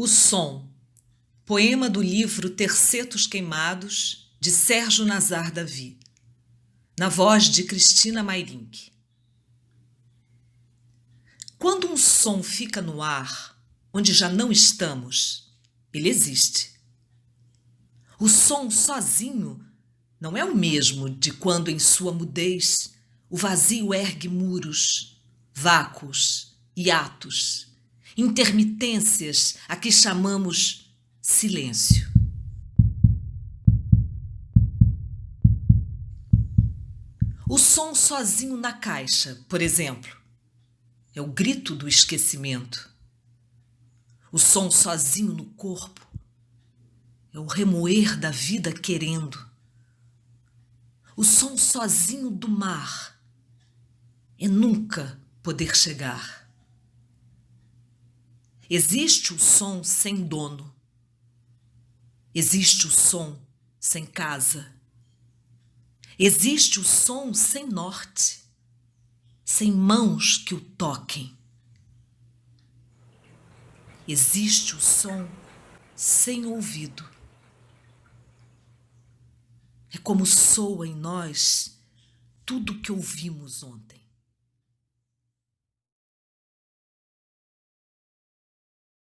O Som, poema do livro Tercetos Queimados, de Sérgio Nazar Davi, na voz de Cristina Mairink. Quando um som fica no ar, onde já não estamos, ele existe. O som sozinho não é o mesmo de quando em sua mudez o vazio ergue muros, vácuos, hiatos, intermitências a que chamamos silêncio. O som sozinho na caixa, por exemplo, é o grito do esquecimento. O som sozinho no corpo é o remoer da vida querendo. O som sozinho do mar é nunca poder chegar. Existe o som sem dono. Existe o som sem casa. Existe o som sem norte, sem mãos que o toquem. Existe o som sem ouvido. É como soa em nós tudo que ouvimos ontem.